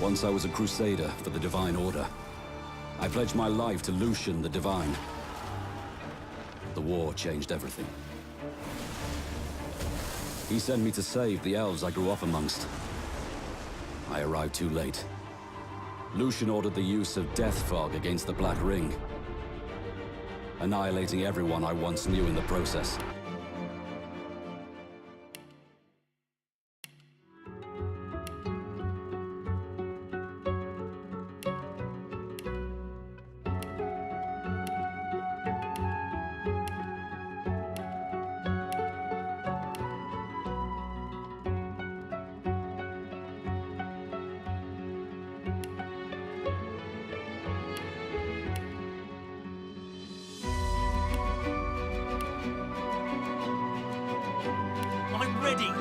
Once I was a crusader for the Divine Order. I pledged my life to Lucian the Divine. The war changed everything. He sent me to save the elves I grew up amongst. I arrived too late. Lucian ordered the use of death fog against the Black Ring, annihilating everyone I once knew in the process. I'm ready!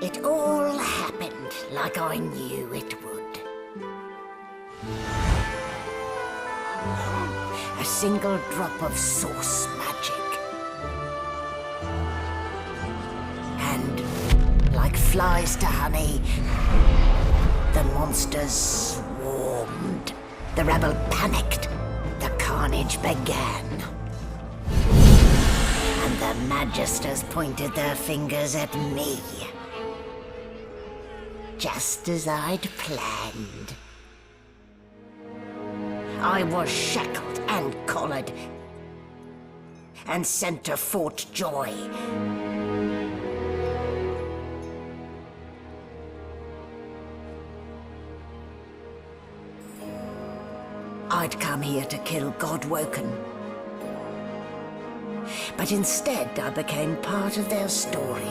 It all happened like I knew it would. A single drop of source magic. And, like flies to honey, the monsters swarmed. The rebel panicked. The carnage began. And the Magisters pointed their fingers at me. Just as I'd planned. I was shackled and collared and sent to Fort Joy. I'd come here to kill Godwoken. But instead I became part of their story.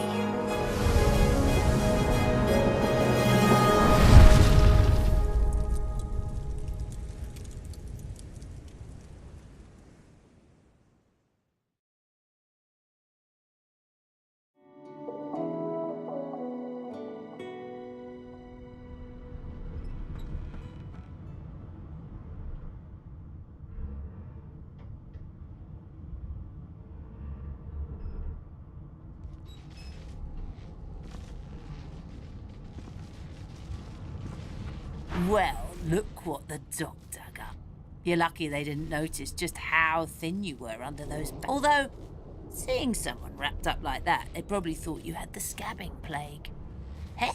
Well, look what the dog dug up. You're lucky they didn't notice just how thin you were under those Although, seeing someone wrapped up like that, they probably thought you had the scabbing plague. Heh?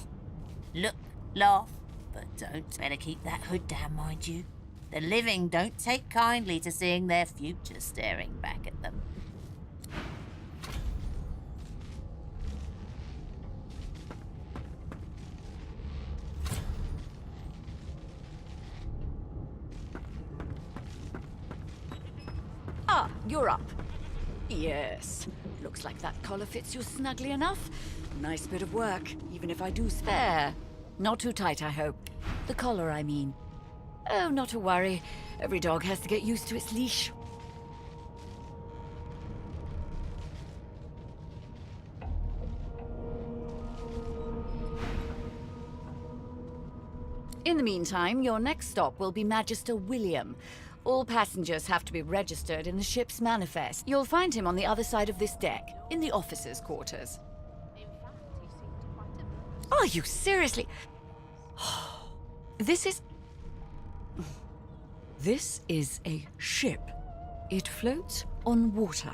Look, laugh, but don't. Better keep that hood down, mind you. The living don't take kindly to seeing their future staring back at them. Ah, you're up. Yes. Looks like that collar fits you snugly enough. Nice bit of work, even if I do spare. Not too tight, I hope. The collar, I mean. Oh, not to worry. Every dog has to get used to its leash. In the meantime, your next stop will be Magister William. All passengers have to be registered in the ship's manifest. You'll find him on the other side of this deck, in the officers' quarters. Are you seriously? This is a ship. It floats on water.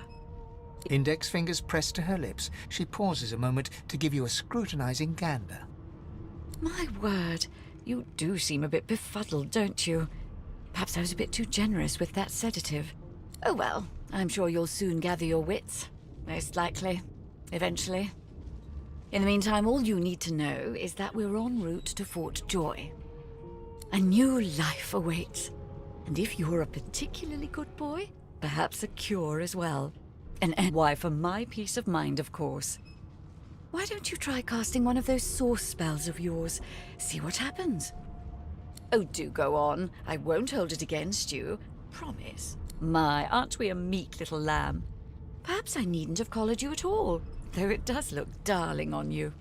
Index fingers pressed to her lips, she pauses a moment to give you a scrutinizing gander. My word, you do seem a bit befuddled, don't you? Perhaps I was a bit too generous with that sedative. Oh well, I'm sure you'll soon gather your wits. Most likely. Eventually. In the meantime, all you need to know is that we're en route to Fort Joy. A new life awaits. And if you're a particularly good boy, perhaps a cure as well. And why, for my peace of mind, of course. Why don't you try casting one of those source spells of yours? See what happens. Oh, do go on. I won't hold it against you. Promise. My, aren't we a meek little lamb? Perhaps I needn't have collared you at all, though it does look darling on you.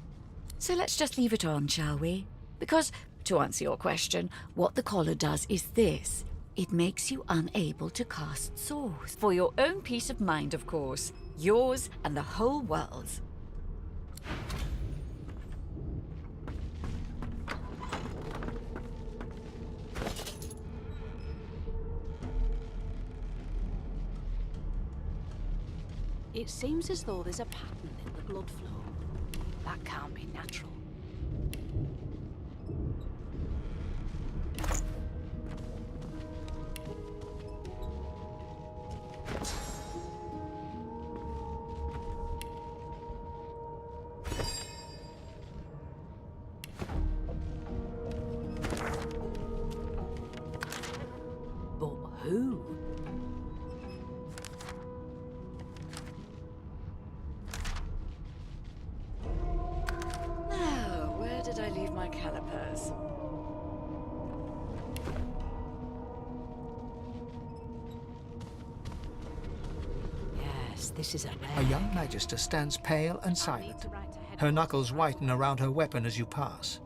So let's just leave it on, shall we? Because, to answer your question, what the collar does is this. It makes you unable to cast source. For your own peace of mind, of course. Yours and the whole world's. It seems as though there's a pattern in the blood flow. That can't be natural. But who? Now, where did I leave my calipers? Yes, this is a A young magister stands pale and silent. Her knuckles whiten around her weapon as you pass.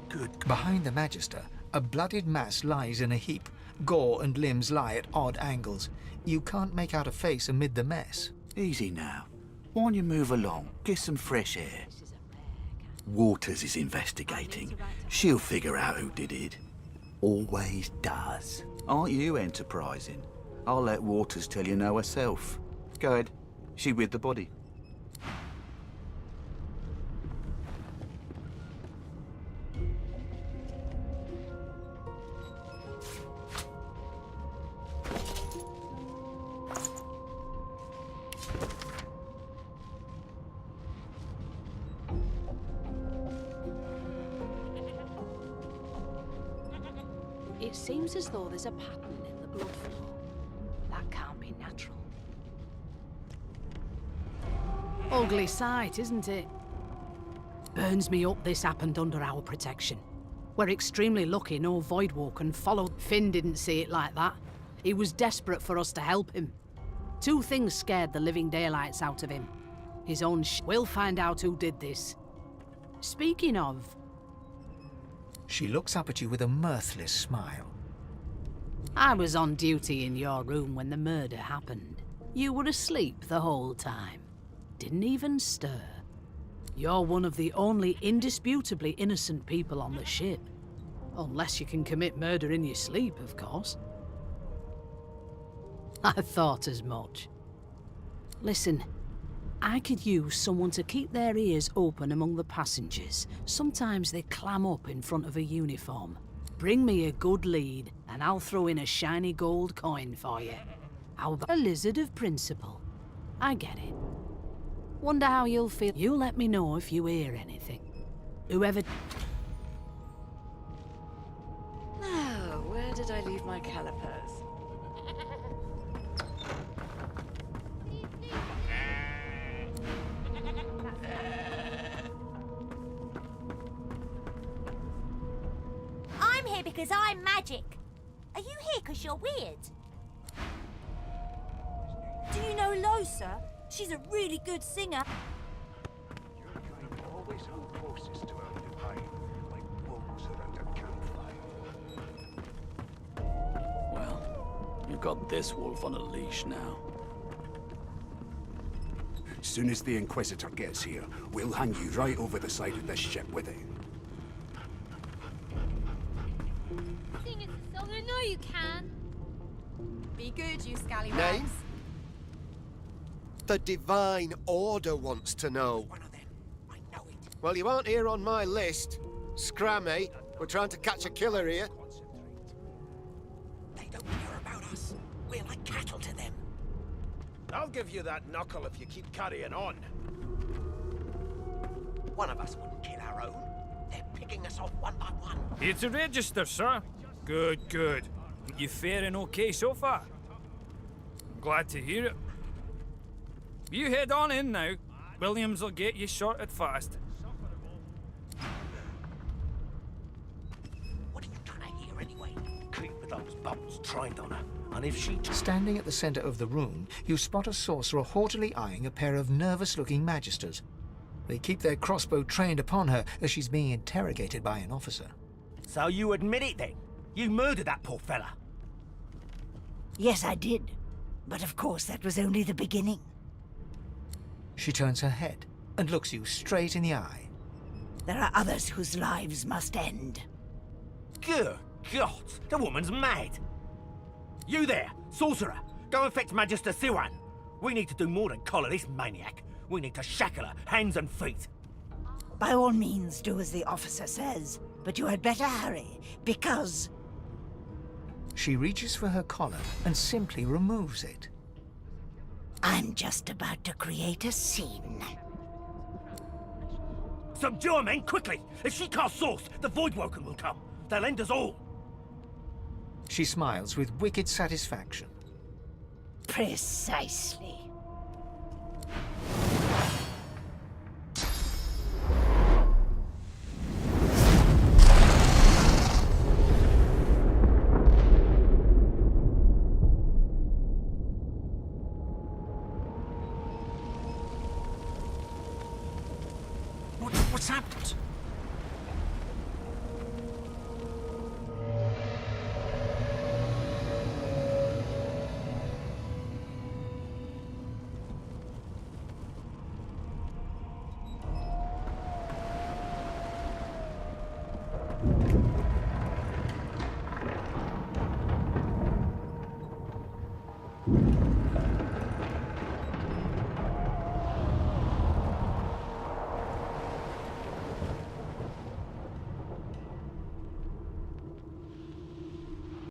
Good. Behind the magister, a bloodied mass lies in a heap. Gore and limbs lie at odd angles. You can't make out a face amid the mess. Easy now. Why don't you move along? Get some fresh air. Waters is investigating. She'll figure out who did it. Always does. Aren't you enterprising? I'll let Waters tell you no herself. Go ahead. She with the body. It seems as though there's a pattern in the blood flow. That can't be natural. Ugly sight, isn't it? Burns me up this happened under our protection. We're extremely lucky no Voidwalker followed. Finn didn't see it like that. He was desperate for us to help him. Two things scared the living daylights out of him. His own We'll find out who did this. Speaking of... She looks up at you with a mirthless smile. I was on duty in your room when the murder happened. You were asleep the whole time. Didn't even stir. You're one of the only indisputably innocent people on the ship. Unless you can commit murder in your sleep, of course. I thought as much. Listen, I could use someone to keep their ears open among the passengers. Sometimes they clam up in front of a uniform. Bring me a good lead, and I'll throw in a shiny gold coin for you. How about a lizard of principle? I get it. Wonder how you'll feel. You let me know if you hear anything. Whoever... Now, where did I leave my calipers? I'm here because I'm magic. Are you here because you're weird? Do you know Losa? She's a really good singer. Your kind always hold horses to our pine, like wolves around a campfire. Well, you've got this wolf on a leash now. As soon as the Inquisitor gets here, we'll hang you right over the side of this ship with it. Sing us a song. I know you can. Be good, you scallywags. Name? The Divine Order wants to know. One of them. I know it. Well, you aren't here on my list. Scrammy. We're trying to catch a killer here. They don't care about us. We're like cattle to them. I'll give you that knuckle if you keep carrying on. One of us wouldn't kill our own. They're picking us off one by one. It's a register, sir. Good, good. You faring okay so far? I'm glad to hear it. You head on in now. Williams will get you sorted fast. What are you trying to hear anyway? Keep those bolts trained on her. And if she... Standing at the center of the room, you spot a sorcerer haughtily eyeing a pair of nervous-looking magisters. They keep their crossbow trained upon her as she's being interrogated by an officer. So you admit it then? You murdered that poor fella? Yes, I did. But of course, that was only the beginning. She turns her head and looks you straight in the eye. There are others whose lives must end. Good God, the woman's mad. You there, sorcerer, go and fetch Magister Siwan. We need to do more than collar this maniac. We need to shackle her, hands and feet. By all means, do as the officer says. But you had better hurry, because... She reaches for her collar and simply removes it. I'm just about to create a scene. Subdue her, men, quickly! If she casts source, the Voidwoken will come. They'll end us all. She smiles with wicked satisfaction. Precisely.